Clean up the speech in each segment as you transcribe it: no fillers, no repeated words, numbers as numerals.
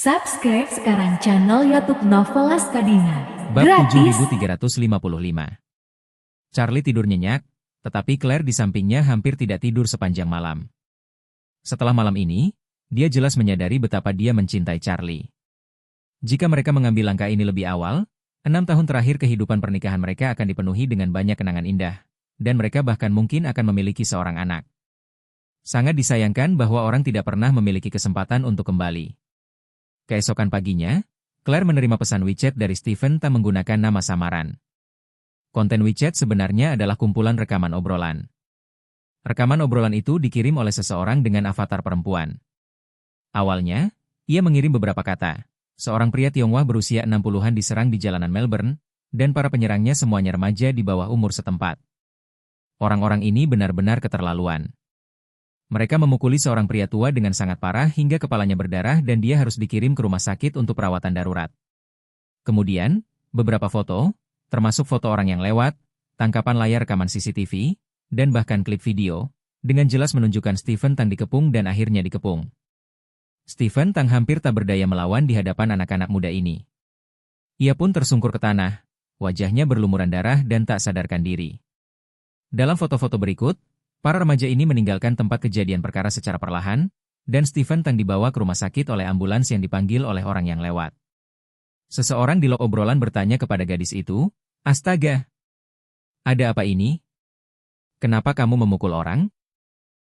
Subscribe sekarang channel YouTube Novelas Kadina. Bab Gratis. 7355. Charlie tidur nyenyak, tetapi Claire di sampingnya hampir tidak tidur sepanjang malam. Setelah malam ini, dia jelas menyadari betapa dia mencintai Charlie. Jika mereka mengambil langkah ini lebih awal, 6 tahun terakhir kehidupan pernikahan mereka akan dipenuhi dengan banyak kenangan indah, dan mereka bahkan mungkin akan memiliki seorang anak. Sangat disayangkan bahwa orang tidak pernah memiliki kesempatan untuk kembali. Keesokan paginya, Claire menerima pesan WeChat dari Stephen tak menggunakan nama samaran. Konten WeChat sebenarnya adalah kumpulan rekaman obrolan. Rekaman obrolan itu dikirim oleh seseorang dengan avatar perempuan. Awalnya, ia mengirim beberapa kata. Seorang pria Tionghoa berusia 60-an diserang di jalanan Melbourne, dan para penyerangnya semuanya remaja di bawah umur setempat. Orang-orang ini benar-benar keterlaluan. Mereka memukuli seorang pria tua dengan sangat parah hingga kepalanya berdarah dan dia harus dikirim ke rumah sakit untuk perawatan darurat. Kemudian, beberapa foto, termasuk foto orang yang lewat, tangkapan layar rekaman CCTV, dan bahkan klip video, dengan jelas menunjukkan Stephen Tang dikepung dan akhirnya dikepung. Stephen Tang hampir tak berdaya melawan di hadapan anak-anak muda ini. Ia pun tersungkur ke tanah, wajahnya berlumuran darah dan tak sadarkan diri. Dalam foto-foto berikut, para remaja ini meninggalkan tempat kejadian perkara secara perlahan, dan Stephen Tang dibawa ke rumah sakit oleh ambulans yang dipanggil oleh orang yang lewat. Seseorang di log obrolan bertanya kepada gadis itu, "Astaga! Ada apa ini? Kenapa kamu memukul orang?"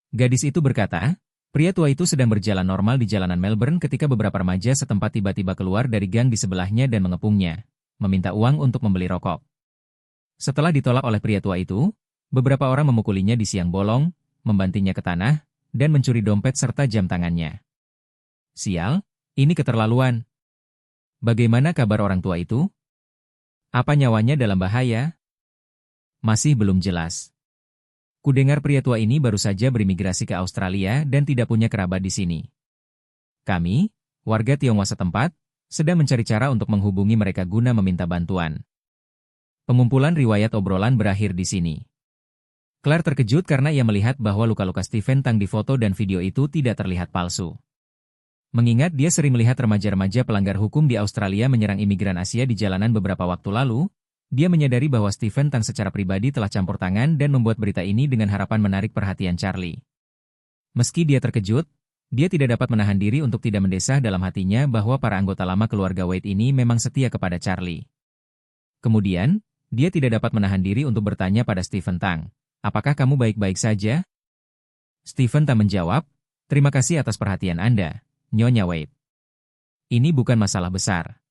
Gadis itu berkata, pria tua itu sedang berjalan normal di jalanan Melbourne ketika beberapa remaja setempat tiba-tiba keluar dari gang di sebelahnya dan mengepungnya, meminta uang untuk membeli rokok. Setelah ditolak oleh pria tua itu, beberapa orang memukulinya di siang bolong, membantingnya ke tanah, dan mencuri dompet serta jam tangannya. Sial, ini keterlaluan. Bagaimana kabar orang tua itu? Apa nyawanya dalam bahaya? Masih belum jelas. Kudengar pria tua ini baru saja berimigrasi ke Australia dan tidak punya kerabat di sini. Kami, warga Tionghoa setempat, sedang mencari cara untuk menghubungi mereka guna meminta bantuan. Pengumpulan riwayat obrolan berakhir di sini. Claire terkejut karena ia melihat bahwa luka-luka Stephen Tang di foto dan video itu tidak terlihat palsu. Mengingat dia sering melihat remaja-remaja pelanggar hukum di Australia menyerang imigran Asia di jalanan beberapa waktu lalu, dia menyadari bahwa Stephen Tang secara pribadi telah campur tangan dan membuat berita ini dengan harapan menarik perhatian Charlie. Meski dia terkejut, dia tidak dapat menahan diri untuk tidak mendesah dalam hatinya bahwa para anggota lama keluarga Wade ini memang setia kepada Charlie. Kemudian, dia tidak dapat menahan diri untuk bertanya pada Stephen Tang, "Apakah kamu baik-baik saja?" Stephen tak menjawab, "Terima kasih atas perhatian Anda, Nyonya Wade. Ini bukan masalah besar.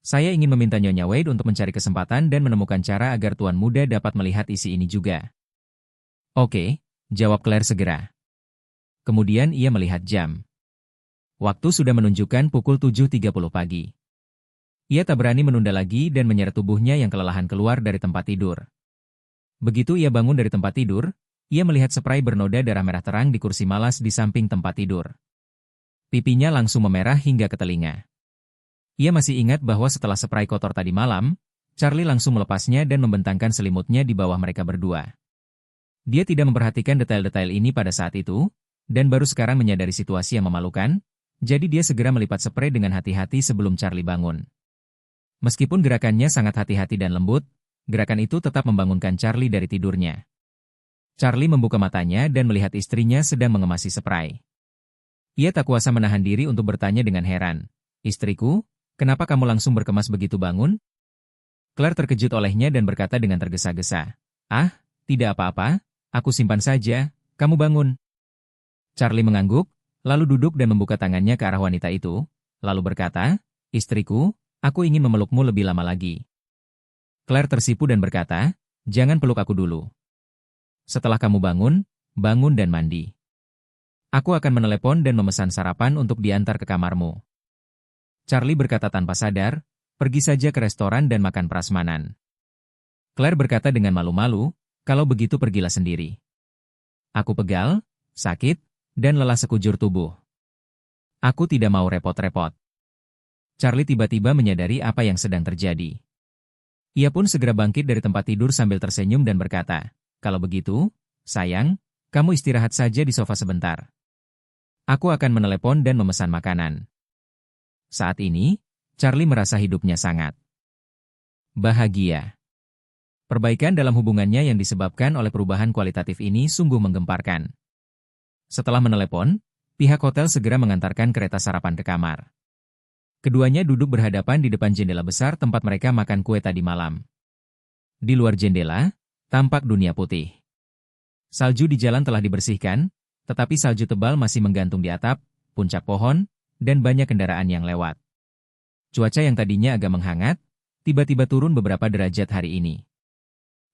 Saya ingin meminta Nyonya Wade untuk mencari kesempatan dan menemukan cara agar Tuan Muda dapat melihat isi ini juga." "Oke," jawab Claire segera. Kemudian ia melihat jam. Waktu sudah menunjukkan pukul 7.30 pagi. Ia tak berani menunda lagi dan menyeret tubuhnya yang kelelahan keluar dari tempat tidur. Begitu ia bangun dari tempat tidur, ia melihat spray bernoda darah merah terang di kursi malas di samping tempat tidur. Pipinya langsung memerah hingga ke telinga. Ia masih ingat bahwa setelah spray kotor tadi malam, Charlie langsung melepasnya dan membentangkan selimutnya di bawah mereka berdua. Dia tidak memperhatikan detail-detail ini pada saat itu, dan baru sekarang menyadari situasi yang memalukan, jadi dia segera melipat spray dengan hati-hati sebelum Charlie bangun. Meskipun gerakannya sangat hati-hati dan lembut, gerakan itu tetap membangunkan Charlie dari tidurnya. Charlie membuka matanya dan melihat istrinya sedang mengemasi spray. Ia tak kuasa menahan diri untuk bertanya dengan heran, "Istriku, kenapa kamu langsung berkemas begitu bangun?" Claire terkejut olehnya dan berkata dengan tergesa-gesa, "Ah, tidak apa-apa, aku simpan saja, kamu bangun." Charlie mengangguk, lalu duduk dan membuka tangannya ke arah wanita itu, lalu berkata, "Istriku, aku ingin memelukmu lebih lama lagi." Claire tersipu dan berkata, "Jangan peluk aku dulu. Setelah kamu bangun dan mandi. Aku akan menelepon dan memesan sarapan untuk diantar ke kamarmu." Charlie berkata tanpa sadar, "Pergi saja ke restoran dan makan prasmanan." Claire berkata dengan malu-malu, "Kalau begitu pergilah sendiri. Aku pegal, sakit, dan lelah sekujur tubuh. Aku tidak mau repot-repot." Charlie tiba-tiba menyadari apa yang sedang terjadi. Ia pun segera bangkit dari tempat tidur sambil tersenyum dan berkata, "Kalau begitu, sayang, kamu istirahat saja di sofa sebentar. Aku akan menelepon dan memesan makanan." Saat ini, Charlie merasa hidupnya sangat bahagia. Perbaikan dalam hubungannya yang disebabkan oleh perubahan kualitatif ini sungguh menggemparkan. Setelah menelepon, pihak hotel segera mengantarkan kereta sarapan ke kamar. Keduanya duduk berhadapan di depan jendela besar tempat mereka makan kue tadi malam. Di luar jendela, tampak dunia putih. Salju di jalan telah dibersihkan, tetapi salju tebal masih menggantung di atap, puncak pohon, dan banyak kendaraan yang lewat. Cuaca yang tadinya agak menghangat, tiba-tiba turun beberapa derajat hari ini.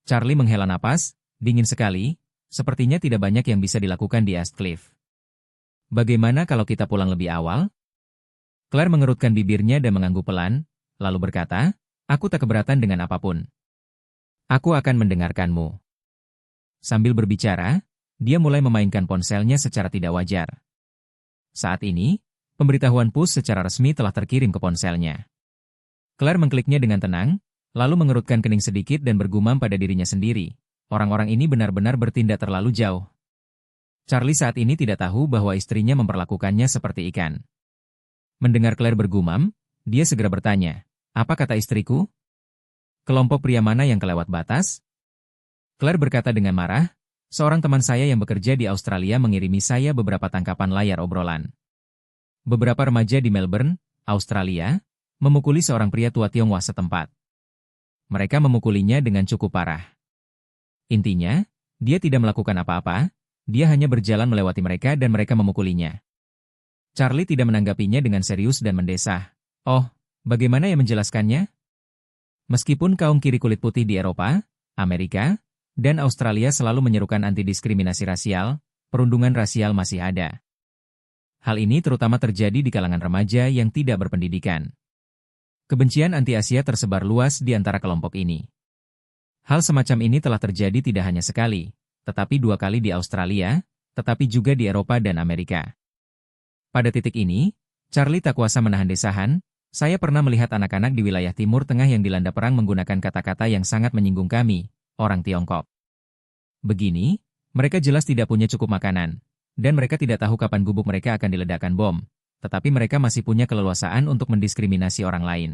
Charlie menghela napas, dingin sekali, sepertinya tidak banyak yang bisa dilakukan di East Cliff. Bagaimana kalau kita pulang lebih awal? Claire mengerutkan bibirnya dan mengangguk pelan, lalu berkata, aku tak keberatan dengan apapun. Aku akan mendengarkanmu. Sambil berbicara, dia mulai memainkan ponselnya secara tidak wajar. Saat ini, pemberitahuan push secara resmi telah terkirim ke ponselnya. Claire mengkliknya dengan tenang, lalu mengerutkan kening sedikit dan bergumam pada dirinya sendiri. Orang-orang ini benar-benar bertindak terlalu jauh. Charlie saat ini tidak tahu bahwa istrinya memperlakukannya seperti ikan. Mendengar Claire bergumam, dia segera bertanya, apa kata istriku? Kelompok pria mana yang kelewat batas? Claire berkata dengan marah, seorang teman saya yang bekerja di Australia mengirimi saya beberapa tangkapan layar obrolan. Beberapa remaja di Melbourne, Australia, memukuli seorang pria tua Tionghoa setempat. Mereka memukulinya dengan cukup parah. Intinya, dia tidak melakukan apa-apa, dia hanya berjalan melewati mereka dan mereka memukulinya. Charlie tidak menanggapinya dengan serius dan mendesah. Oh, bagaimana yang menjelaskannya? Meskipun kaum kiri kulit putih di Eropa, Amerika, dan Australia selalu menyerukan anti-diskriminasi rasial, perundungan rasial masih ada. Hal ini terutama terjadi di kalangan remaja yang tidak berpendidikan. Kebencian anti-Asia tersebar luas di antara kelompok ini. Hal semacam ini telah terjadi tidak hanya sekali, tetapi 2 kali di Australia, tetapi juga di Eropa dan Amerika. Pada titik ini, Charlie tak kuasa menahan desahan, saya pernah melihat anak-anak di wilayah Timur Tengah yang dilanda perang menggunakan kata-kata yang sangat menyinggung kami, orang Tiongkok. Begini, mereka jelas tidak punya cukup makanan, dan mereka tidak tahu kapan gubuk mereka akan diledakkan bom. Tetapi mereka masih punya keleluasaan untuk mendiskriminasi orang lain.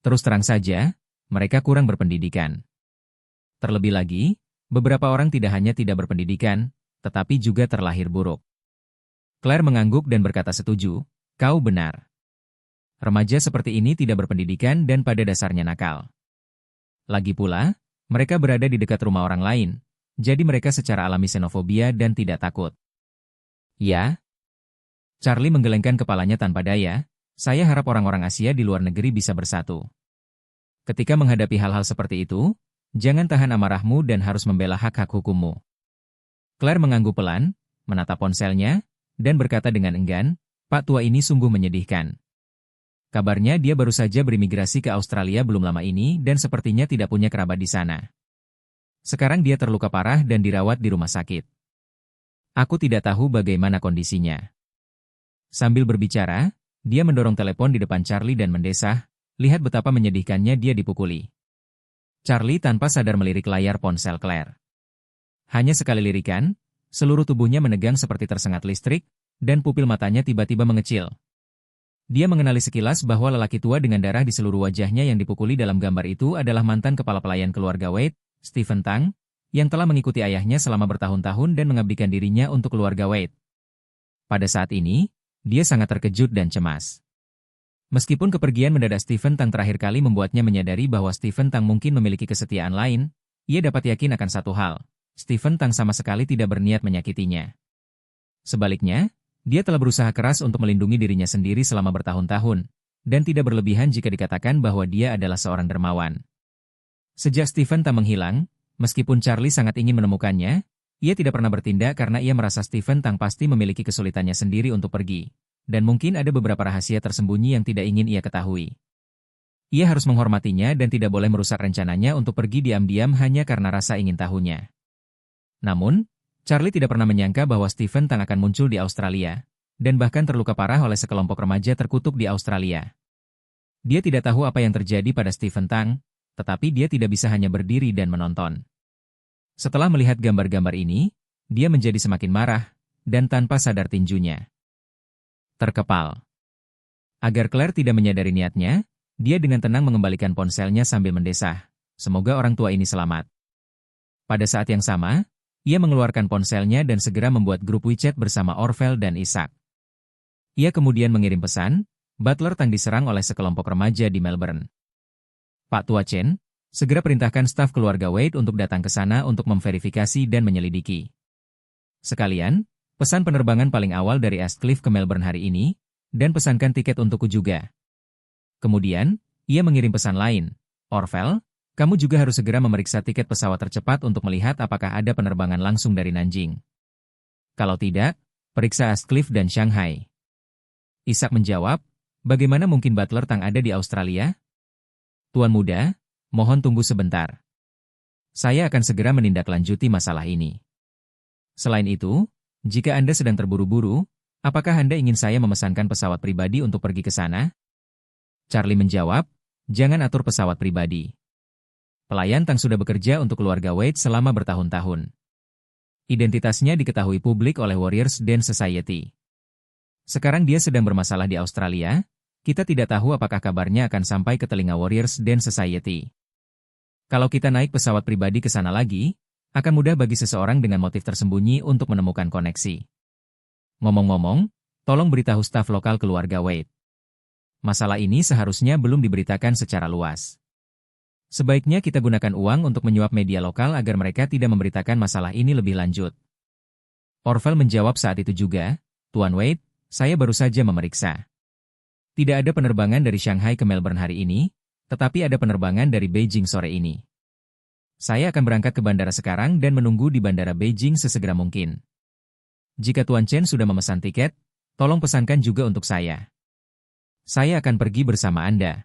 Terus terang saja, mereka kurang berpendidikan. Terlebih lagi, beberapa orang tidak hanya tidak berpendidikan, tetapi juga terlahir buruk. Claire mengangguk dan berkata setuju, kau benar. Remaja seperti ini tidak berpendidikan dan pada dasarnya nakal. Lagi pula, mereka berada di dekat rumah orang lain, jadi mereka secara alami xenofobia dan tidak takut. Ya? Charlie menggelengkan kepalanya tanpa daya, saya harap orang-orang Asia di luar negeri bisa bersatu. Ketika menghadapi hal-hal seperti itu, jangan tahan amarahmu dan harus membela hak-hak hukummu. Claire mengangguk pelan, menatap ponselnya, dan berkata dengan enggan, Pak tua ini sungguh menyedihkan. Kabarnya dia baru saja berimigrasi ke Australia belum lama ini dan sepertinya tidak punya kerabat di sana. Sekarang dia terluka parah dan dirawat di rumah sakit. Aku tidak tahu bagaimana kondisinya. Sambil berbicara, dia mendorong telepon di depan Charlie dan mendesah, lihat betapa menyedihkannya dia dipukuli. Charlie tanpa sadar melirik layar ponsel Claire. Hanya sekali lirikan, seluruh tubuhnya menegang seperti tersengat listrik, dan pupil matanya tiba-tiba mengecil. Dia mengenali sekilas bahwa lelaki tua dengan darah di seluruh wajahnya yang dipukuli dalam gambar itu adalah mantan kepala pelayan keluarga Wade, Stephen Tang, yang telah mengikuti ayahnya selama bertahun-tahun dan mengabdikan dirinya untuk keluarga Wade. Pada saat ini, dia sangat terkejut dan cemas. Meskipun kepergian mendadak Stephen Tang terakhir kali membuatnya menyadari bahwa Stephen Tang mungkin memiliki kesetiaan lain, ia dapat yakin akan satu hal, Stephen Tang sama sekali tidak berniat menyakitinya. Sebaliknya, dia telah berusaha keras untuk melindungi dirinya sendiri selama bertahun-tahun, dan tidak berlebihan jika dikatakan bahwa dia adalah seorang dermawan. Sejak Stephen Tang menghilang, meskipun Charlie sangat ingin menemukannya, ia tidak pernah bertindak karena ia merasa Stephen Tang pasti memiliki kesulitannya sendiri untuk pergi, dan mungkin ada beberapa rahasia tersembunyi yang tidak ingin ia ketahui. Ia harus menghormatinya dan tidak boleh merusak rencananya untuk pergi diam-diam hanya karena rasa ingin tahunya. Namun, Charlie tidak pernah menyangka bahwa Stephen Tang akan muncul di Australia, dan bahkan terluka parah oleh sekelompok remaja terkutuk di Australia. Dia tidak tahu apa yang terjadi pada Stephen Tang, tetapi dia tidak bisa hanya berdiri dan menonton. Setelah melihat gambar-gambar ini, dia menjadi semakin marah, dan tanpa sadar tinjunya terkepal. Agar Claire tidak menyadari niatnya, dia dengan tenang mengembalikan ponselnya sambil mendesah. Semoga orang tua ini selamat. Pada saat yang sama, ia mengeluarkan ponselnya dan segera membuat grup WeChat bersama Orvel dan Isaac. Ia kemudian mengirim pesan, Butler Tang diserang oleh sekelompok remaja di Melbourne. Pak Tua Chen, segera perintahkan staf keluarga Wade untuk datang ke sana untuk memverifikasi dan menyelidiki. Sekalian, pesan penerbangan paling awal dari Astcliff ke Melbourne hari ini, dan pesankan tiket untukku juga. Kemudian, ia mengirim pesan lain, Orvel, kamu juga harus segera memeriksa tiket pesawat tercepat untuk melihat apakah ada penerbangan langsung dari Nanjing. Kalau tidak, periksa Astcliff dan Shanghai. Isaac menjawab, bagaimana mungkin Butler Tang ada di Australia? Tuan muda, mohon tunggu sebentar. Saya akan segera menindaklanjuti masalah ini. Selain itu, jika Anda sedang terburu-buru, apakah Anda ingin saya memesankan pesawat pribadi untuk pergi ke sana? Charlie menjawab, jangan atur pesawat pribadi. Pelayan Tang sudah bekerja untuk keluarga Wade selama bertahun-tahun. Identitasnya diketahui publik oleh Warriors Dance Society. Sekarang dia sedang bermasalah di Australia, kita tidak tahu apakah kabarnya akan sampai ke telinga Warriors Dance Society. Kalau kita naik pesawat pribadi ke sana lagi, akan mudah bagi seseorang dengan motif tersembunyi untuk menemukan koneksi. Ngomong-ngomong, tolong beritahu staf lokal keluarga Wade. Masalah ini seharusnya belum diberitakan secara luas. Sebaiknya kita gunakan uang untuk menyuap media lokal agar mereka tidak memberitakan masalah ini lebih lanjut. Orvel menjawab saat itu juga, Tuan Wade, saya baru saja memeriksa. Tidak ada penerbangan dari Shanghai ke Melbourne hari ini, tetapi ada penerbangan dari Beijing sore ini. Saya akan berangkat ke bandara sekarang dan menunggu di bandara Beijing sesegera mungkin. Jika Tuan Chen sudah memesan tiket, tolong pesankan juga untuk saya. Saya akan pergi bersama Anda.